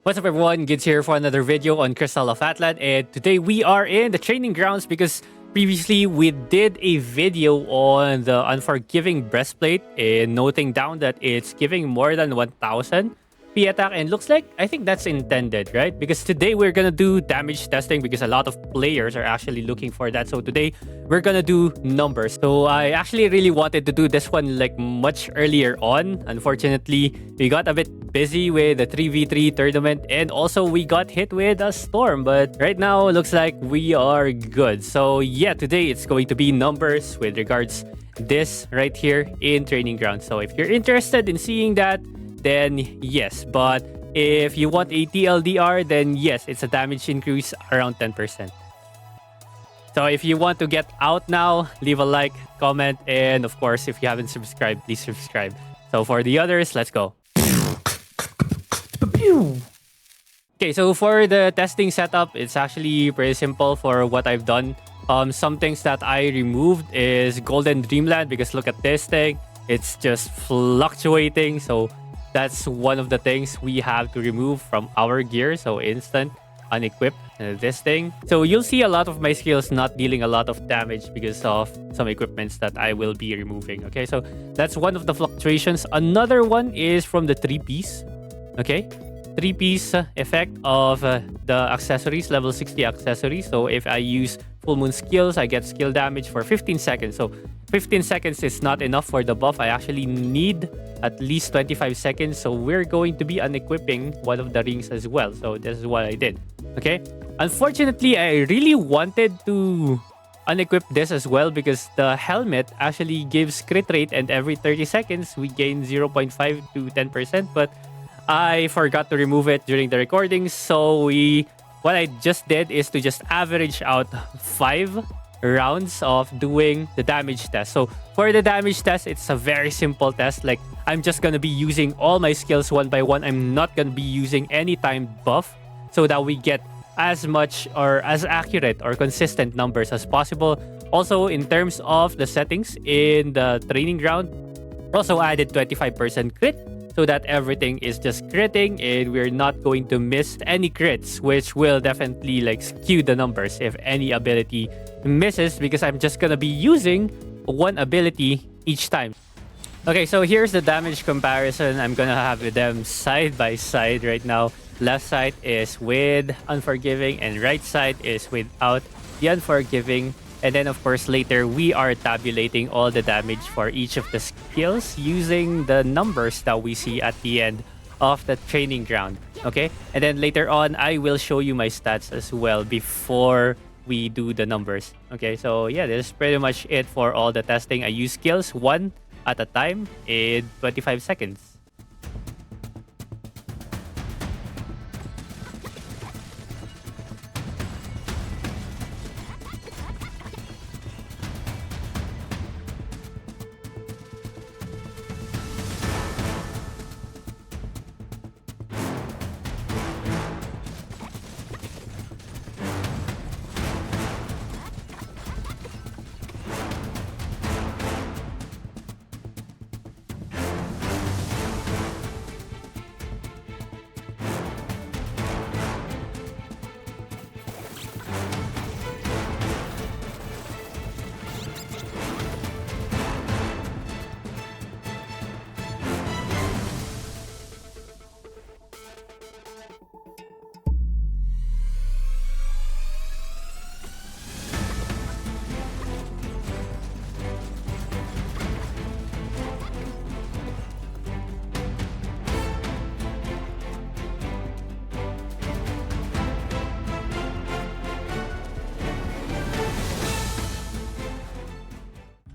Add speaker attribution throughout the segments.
Speaker 1: What's up everyone, Gids here for another video on Crystal of Atlan, and today we are in the training grounds because previously we did a video on the Unforgiving Breastplate and noting down that it's giving more than 1000 P attack, and looks like I think that's intended, right? Because today we're gonna do damage testing because a lot of players are actually looking for that. So today we're gonna do numbers. So I actually really wanted to do this one like much earlier on. Unfortunately, we got a bit busy with the 3v3 tournament and also we got hit with a storm, but right now it looks like we are good. So yeah, today it's going to be numbers with regards this right here in training ground. So if you're interested in seeing that, then yes, but if you want a TLDR, then yes, it's a damage increase around 10%. So if you want to get out now, leave a like, comment, and of course, if you haven't subscribed, please subscribe. So for the others, let's go. Okay, so for the testing setup, it's actually pretty simple for what I've done. Some things that I removed is Golden Dreamland, because look at this thing. It's just fluctuating. So that's one of the things we have to remove from our gear. So instant unequip this thing. So you'll see a lot of my skills not dealing a lot of damage because of some equipments that I will be removing. Okay, so that's one of the fluctuations. Another one is from the 3-piece. Okay, 3-piece effect of the accessories, level 60 accessories. So if I use full moon skills, I get skill damage for 15 seconds. So 15 seconds is not enough for the buff. I actually need at least 25 seconds. So we're going to be unequipping one of the rings as well. So this is what I did. Okay. Unfortunately, I really wanted to unequip this as well because the helmet actually gives crit rate, and every 30 seconds we gain 0.5 to 10%. But I forgot to remove it during the recording. So what I just did is to just average out 5 rounds of doing the damage test. So for the damage test, it's a very simple test. Like, I'm just gonna be using all my skills one by one. I'm not gonna be using any timed buff so that we get as much or as accurate or consistent numbers as possible. Also, in terms of the settings in the training ground, also added 25% crit so that everything is just critting and we're not going to miss any crits, which will definitely like skew the numbers if any ability misses, because I'm just gonna be using one ability each time. Okay, so here's the damage comparison. I'm gonna have them side by side right now. Left side is with Unforgiving and right side is without the Unforgiving. And then of course later we are tabulating all the damage for each of the skills using the numbers that we see at the end of the training ground. Okay, and then later on I will show you my stats as well before we do the numbers. Okay, so yeah, this is pretty much it for all the testing. I use skills one at a time in 25 seconds.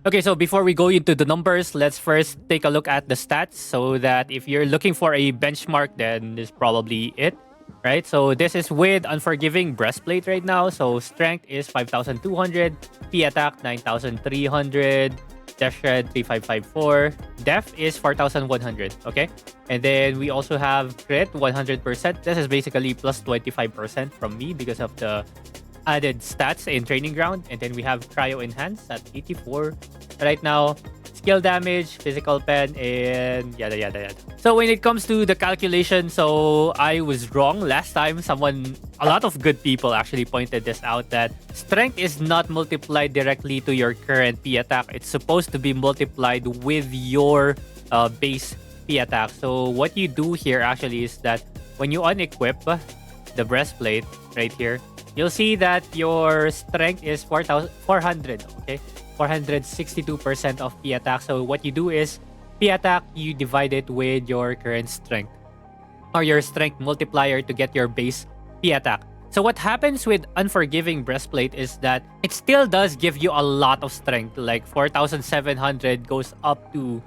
Speaker 1: Okay, so before we go into the numbers, let's first take a look at the stats so that if you're looking for a benchmark, then this is probably it, right? So this is with Unforgiving Breastplate right now. So strength is 5,200, P attack 9,300, Death Shred 3,554, Def is 4,100, okay? And then we also have crit 100%. This is basically plus 25% from me because of the added stats in training ground. And then we have cryo enhance at 84 right now. skill damage, physical pen, and yada yada yada. So when it comes to the calculation, so I was wrong last time. A lot of good people actually pointed this out, that strength is not multiplied directly to your current P attack. It's supposed to be multiplied with your base P attack. So what you do here actually is that when you unequip the breastplate right here, you'll see that your strength is 400, okay? 462% of P attack. So what you do is P attack, you divide it with your current strength or your strength multiplier to get your base P attack. So what happens with Unforgiving Breastplate is that it still does give you a lot of strength. Like 4,700 goes up to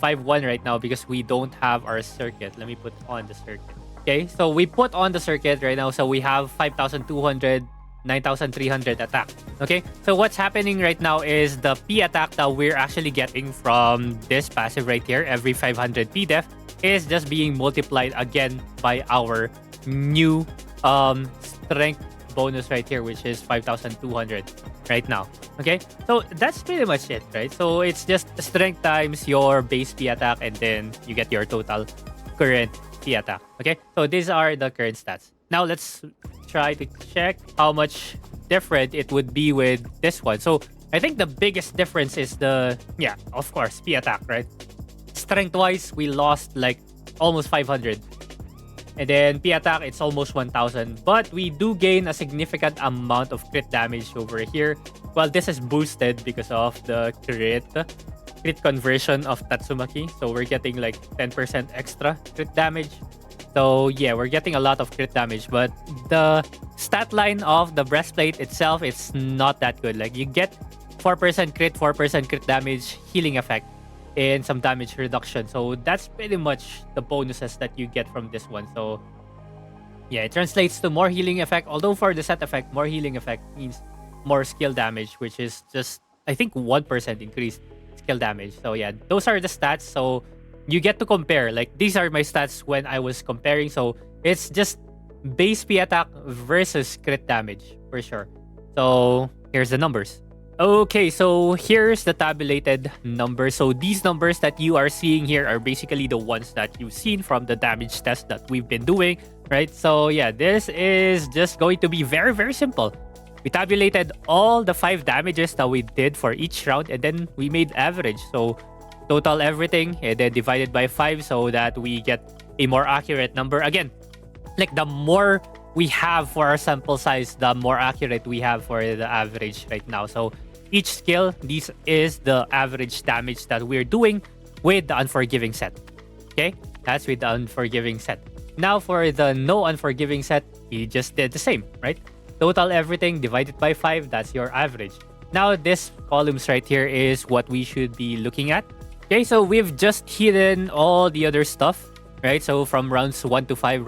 Speaker 1: 5-1 right now because we don't have our circuit. Let me put on the circuit. Okay, so we put on the circuit right now. So we have 5,200, 9,300 attack. Okay, so what's happening right now is the P attack that we're actually getting from this passive right here, every 500 P def, is just being multiplied again by our new strength bonus right here, which is 5,200 right now. Okay, so that's pretty much it, right? So it's just strength times your base P attack, and then you get your total current P attack. Okay, so these are the current stats. Now let's try to check how much different it would be with this one. So I think the biggest difference is of course, P attack, right? Strength wise, we lost like almost 500. And then P attack, it's almost 1,000. But we do gain a significant amount of crit damage over here. Well, this is boosted because of the crit conversion of Tatsumaki. So we're getting like 10% extra crit damage. So yeah, we're getting a lot of crit damage. But the stat line of the breastplate itself, it's not that good. Like you get 4% crit, 4% crit damage, healing effect, and some damage reduction. So that's pretty much the bonuses that you get from this one. So yeah, it translates to more healing effect. Although for the set effect, more healing effect means more skill damage, which is just, I think, 1% increased skill damage. So yeah, those are the stats. So you get to compare. Like these are my stats when I was comparing. So it's just base P attack versus crit damage for sure. So here's the numbers. Okay, so here's the tabulated numbers. So these numbers that you are seeing here are basically the ones that you've seen from the damage test that we've been doing, right? So yeah, this is just going to be very, very simple. We tabulated all the 5 damages that we did for each round, and then we made average. So total everything and then divided by 5 so that we get a more accurate number. Again, like the more we have for our sample size, the more accurate we have for the average right now. So each skill, this is the average damage that we're doing with the Unforgiving set. Okay, that's with the Unforgiving set. Now for the no Unforgiving set, you just did the same, right? Total everything divided by 5, that's your average. Now this columns right here is what we should be looking at. Okay, so we've just hidden all the other stuff, right? So from rounds 1 to 5,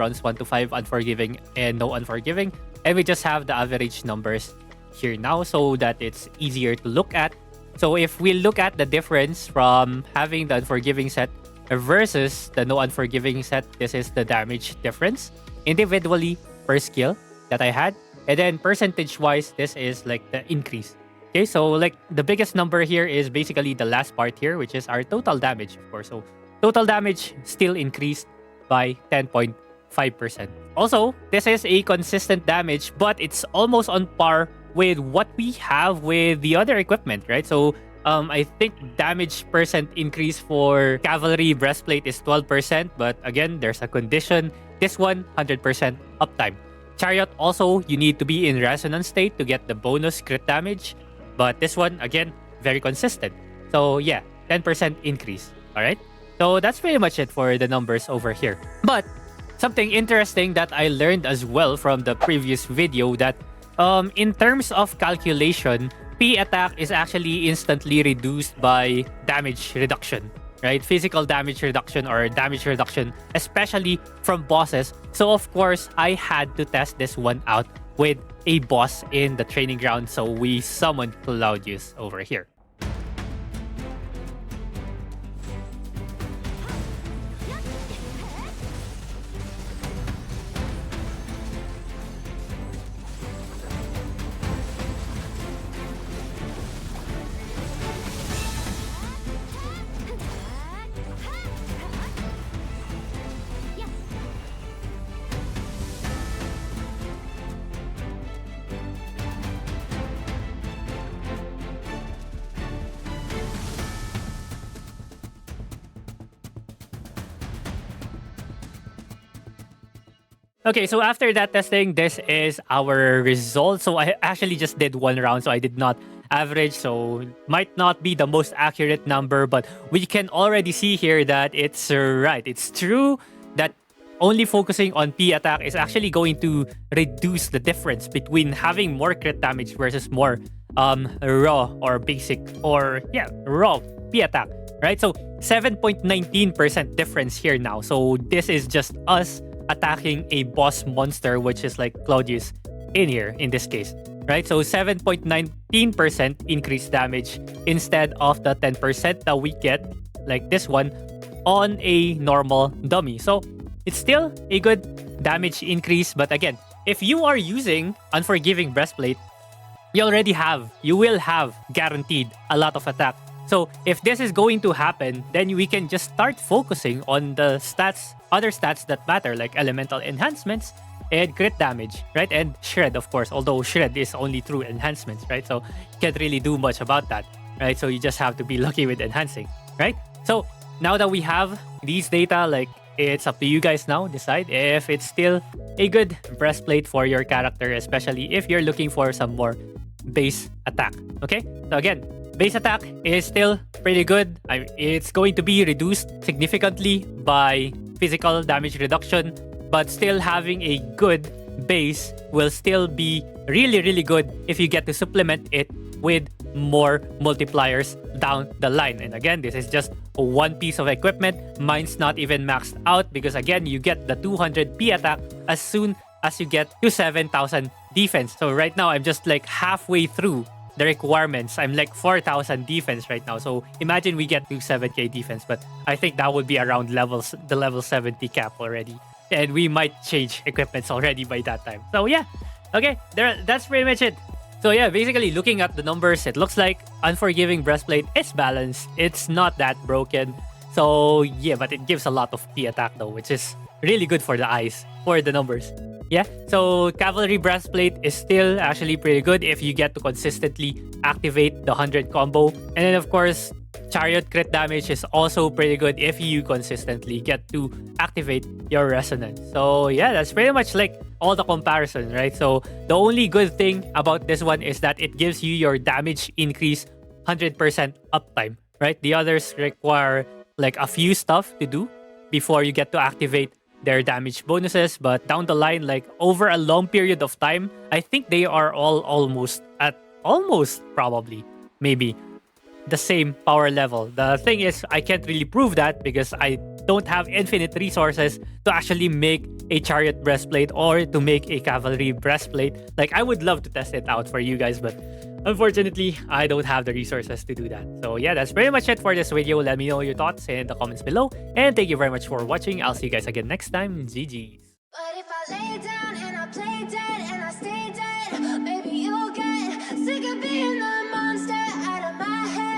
Speaker 1: Unforgiving and no Unforgiving. And we just have the average numbers here now so that it's easier to look at. So if we look at the difference from having the Unforgiving set versus the no Unforgiving set, this is the damage difference individually per skill that I had. And then percentage-wise, this is like the increase. Okay, so like the biggest number here is basically the last part here, which is our total damage, of course. So total damage still increased by 10.5%. Also, this is a consistent damage, but it's almost on par with what we have with the other equipment, right? So I think damage percent increase for Cavalry Breastplate is 12%, but again, there's a condition. This one, 100% uptime. Chariot also, you need to be in resonance state to get the bonus crit damage. But this one, again, very consistent. So yeah, 10% increase. All right. So that's pretty much it for the numbers over here. But something interesting that I learned as well from the previous video, that in terms of calculation, P attack is actually instantly reduced by damage reduction, right? Physical damage reduction or damage reduction, especially from bosses. So of course, I had to test this one out with a boss in the training ground. So we summoned Claudius over here. Okay, so after that testing, this is our result. So I actually just did one round, so I did not average, so might not be the most accurate number, but we can already see here that it's right. It's true that only focusing on P attack is actually going to reduce the difference between having more crit damage versus more raw or basic or raw P attack, right? So 7.19% difference here now. So this is just us attacking a boss monster, which is like Claudius in here in this case, right? So 7.19% increased damage instead of the 10% that we get like this one on a normal dummy. So it's still a good damage increase, but again, if you are using Unforgiving Breastplate, you will have guaranteed a lot of attack. So if this is going to happen, then we can just start focusing on the other stats that matter, like elemental enhancements and crit damage, right? And shred, of course, although shred is only through enhancements, right? So you can't really do much about that, right? So you just have to be lucky with enhancing, right? So now that we have these data, like, it's up to you guys now. Decide if it's still a good breastplate for your character, especially if you're looking for some more base attack. Okay? So again, base attack is still pretty good. It's going to be reduced significantly by physical damage reduction, but still having a good base will still be really, really good if you get to supplement it with more multipliers down the line. And again, this is just one piece of equipment. Mine's not even maxed out because again, you get the 200 P attack as soon as you get to 7,000 defense. So right now, I'm just like halfway through the requirements. I'm like 4,000 defense right now. So imagine we get to 7k defense, but I think that would be around the level 70 cap already. And we might change equipments already by that time. So yeah, okay, that's pretty much it. So yeah, basically looking at the numbers, it looks like Unforgiving Breastplate is balanced. It's not that broken. So yeah, but it gives a lot of P attack though, which is really good for the eyes, for the numbers. Yeah, so Cavalry Breastplate is still actually pretty good if you get to consistently activate the 100 combo. And then of course, Chariot crit damage is also pretty good if you consistently get to activate your Resonance. So yeah, that's pretty much like all the comparison, right? So the only good thing about this one is that it gives you your damage increase 100% uptime, right? The others require like a few stuff to do before you get to activate their damage bonuses, but down the line, like over a long period of time, I think they are all almost probably maybe the same power level. The thing is, I can't really prove that because I don't have infinite resources to actually make a Chariot Breastplate or to make a Cavalry Breastplate. Like, I would love to test it out for you guys, but unfortunately, I don't have the resources to do that. So yeah, that's pretty much it for this video. Let me know your thoughts in the comments below. And thank you very much for watching. I'll see you guys again next time. GG's.
Speaker 2: But if I lay down and I play dead and I stay dead, maybe you'll get sick of being the monster out of my head.